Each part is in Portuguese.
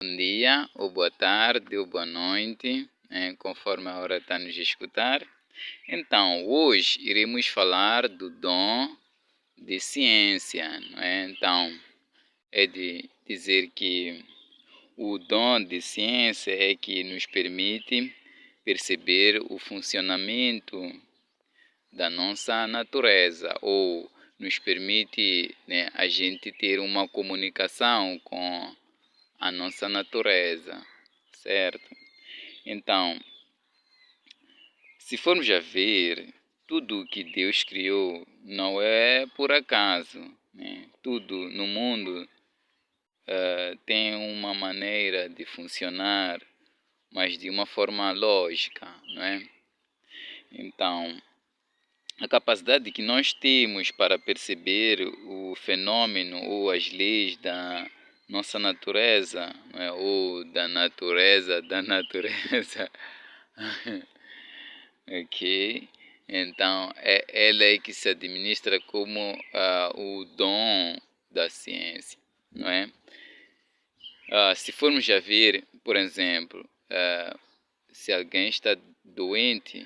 Bom dia, ou boa tarde, ou boa noite, conforme a hora está nos escutar. Então, hoje iremos falar do dom de ciência, não é? Então, é de dizer que o dom de ciência é que nos permite perceber o funcionamento da nossa natureza, ou nos permite, né, a gente ter uma comunicação com a nossa natureza, certo? Então, se formos a ver, tudo o que Deus criou não é por acaso, né? Tudo no mundo tem uma maneira de funcionar, mas de uma forma lógica, não é? Então, a capacidade que nós temos para perceber o fenômeno ou as leis da nossa natureza, não é? Ou da natureza da natureza, ok? Então, ela é que se administra como o dom da ciência, não é? Se formos a ver, por exemplo, se alguém está doente,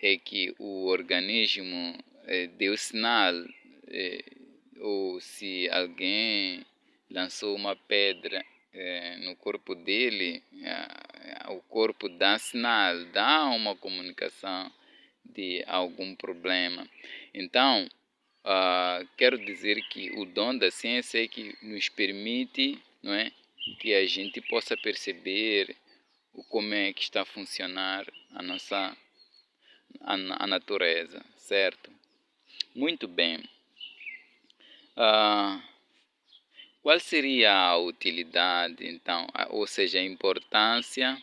é que o organismo deu sinal, ou se alguém lançou uma pedra no corpo dele, o corpo dá sinal, dá uma comunicação de algum problema. Então, quero dizer que o dom da ciência é que nos permite, não é, que a gente possa perceber como é que está a funcionar a natureza, certo? Muito bem. Qual seria a utilidade, então, ou seja, a importância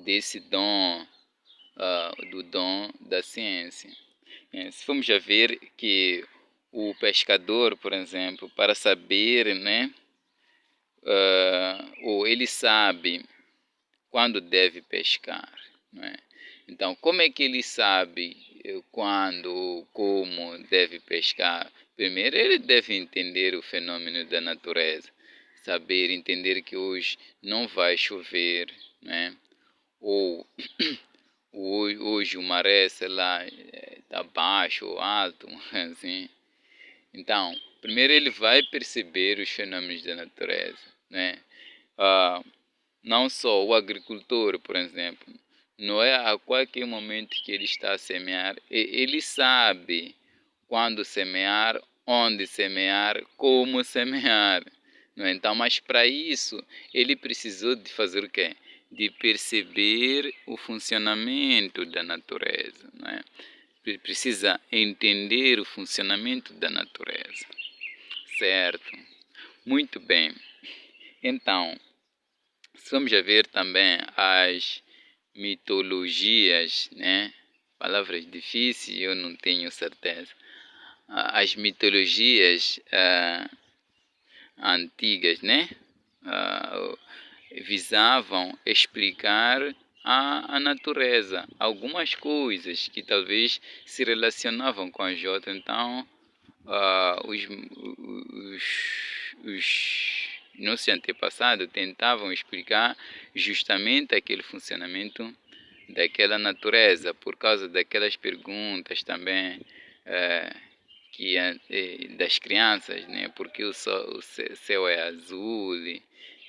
desse dom, do dom da ciência? Se formos a ver que o pescador, por exemplo, para saber, né, ou ele sabe quando deve pescar, não é? Então, como é que ele sabe quando, como deve pescar? Primeiro, ele deve entender o fenômeno da natureza, saber entender que hoje não vai chover, né? Ou hoje o maré, sei lá, está baixo ou alto, assim. Então, primeiro ele vai perceber os fenômenos da natureza, né? Não só o agricultor, por exemplo, não é a qualquer momento que ele está a semear, ele sabe quando semear, onde semear, como semear. Não é? Então, mas para isso, ele precisou de fazer o quê? De perceber o funcionamento da natureza. Não é? Precisa entender o funcionamento da natureza. Certo? Muito bem. Então, vamos a ver também as mitologias, né? Palavras difíceis, eu não tenho certeza. As mitologias antigas, né? Visavam explicar a natureza, algumas coisas que talvez se relacionavam com as outras. Então, os nossos antepassados tentavam explicar justamente aquele funcionamento daquela natureza, por causa daquelas perguntas também das crianças, né? Porque o céu é azul,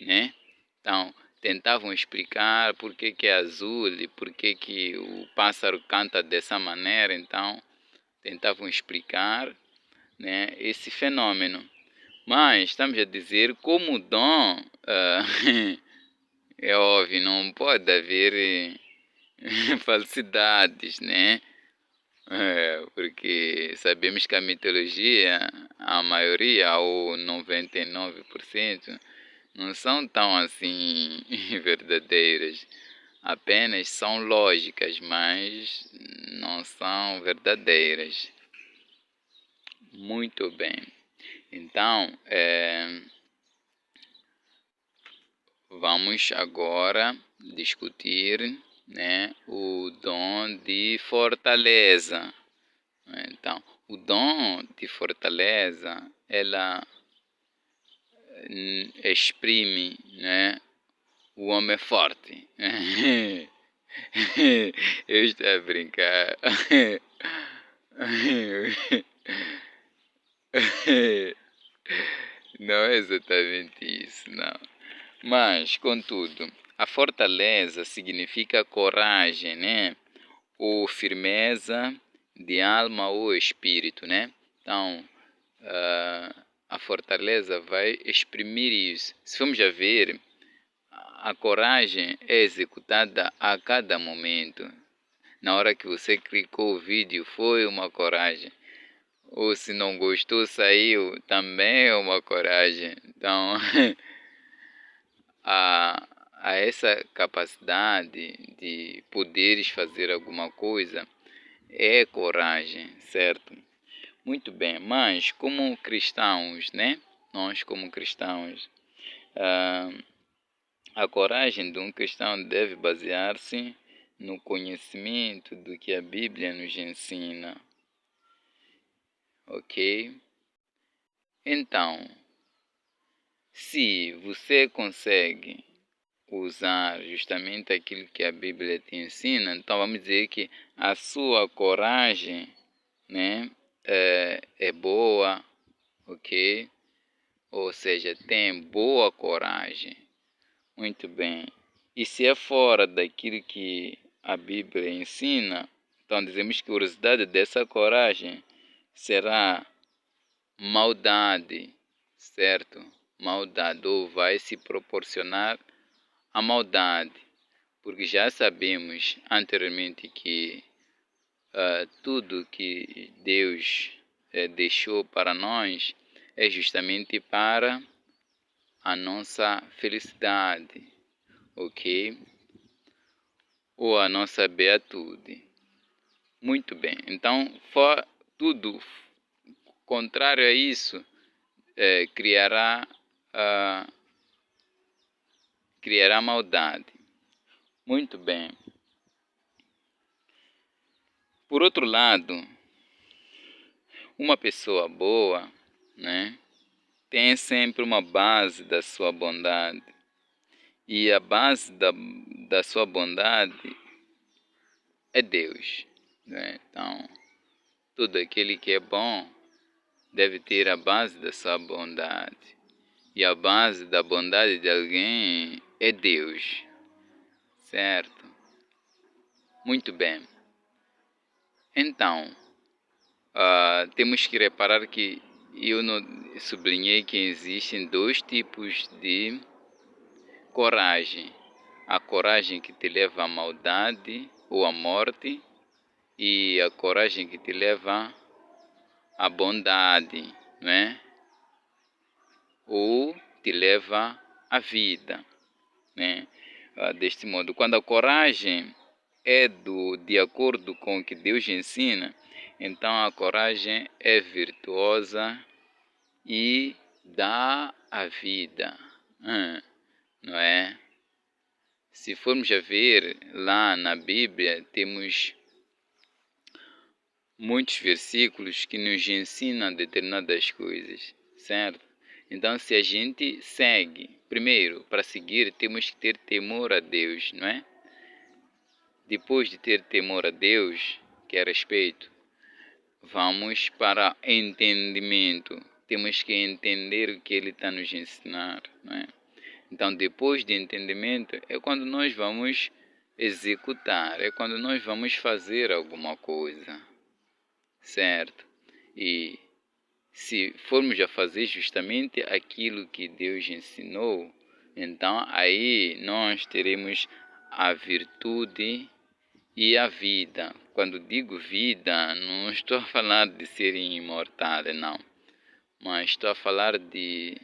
né? Então, tentavam explicar por que é azul e por que o pássaro canta dessa maneira. Então, tentavam explicar, né, esse fenômeno. Mas estamos a dizer como dom, é óbvio, não pode haver falsidades, né? Porque sabemos que a mitologia, a maioria, ou 99%, não são tão assim verdadeiras. Apenas são lógicas, mas não são verdadeiras. Muito bem. Então, vamos agora discutir, né, o dom de fortaleza. Então, o dom de fortaleza, ela exprime, né, o homem é forte. Eu estou a brincar. Não é exatamente isso, não. Mas, contudo, a fortaleza significa coragem, né? Ou firmeza de alma ou espírito, né? Então, a fortaleza vai exprimir isso. Se formos a ver, a coragem é executada a cada momento. Na hora que você clicou o vídeo, foi uma coragem. Ou se não gostou, saiu, também é uma coragem. Então, a essa capacidade de poderes fazer alguma coisa é coragem, certo? Muito bem, mas como cristãos, né? Nós como cristãos, a coragem de um cristão deve basear-se no conhecimento do que a Bíblia nos ensina, ok? Então, se você consegue usar justamente aquilo que a Bíblia te ensina, então vamos dizer que a sua coragem, né, é boa, ok? Ou seja, tem boa coragem. Muito bem. E se é fora daquilo que a Bíblia ensina, então dizemos que o resultado dessa coragem será maldade, certo? Maldade, ou vai se proporcionar a maldade, porque já sabemos anteriormente que tudo que Deus deixou para nós é justamente para a nossa felicidade, ok? Ou a nossa beatude. Muito bem, então tudo contrário a isso criará maldade. Muito bem. Por outro lado, uma pessoa boa, né, tem sempre uma base da sua bondade. E a base da sua bondade é Deus, né? Então, tudo aquele que é bom deve ter a base da sua bondade. E a base da bondade de alguém é Deus, certo? Muito bem. Então, temos que reparar que eu sublinhei que existem dois tipos de coragem. A coragem que te leva à maldade ou à morte e a coragem que te leva à bondade, né? Ou te leva à vida, né? Deste modo, quando a coragem é de acordo com o que Deus ensina, então a coragem é virtuosa e dá a vida, não é? Se formos a ver lá na Bíblia, temos muitos versículos que nos ensinam determinadas coisas, certo? Então, se a gente segue, primeiro, para seguir, temos que ter temor a Deus, não é? Depois de ter temor a Deus, que é respeito, vamos para entendimento. Temos que entender o que Ele está nos ensinar, não é? Então, depois de entendimento, é quando nós vamos executar, é quando nós vamos fazer alguma coisa, certo? E se formos a fazer justamente aquilo que Deus ensinou, então aí nós teremos a virtude e a vida. Quando digo vida, não estou a falar de ser imortal, não. Mas estou a falar de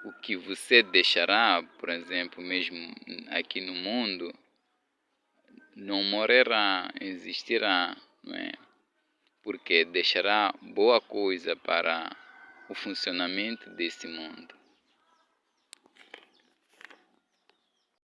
o que você deixará, por exemplo, mesmo aqui no mundo, não morrerá, existirá, não é? Porque deixará boa coisa para o funcionamento desse mundo.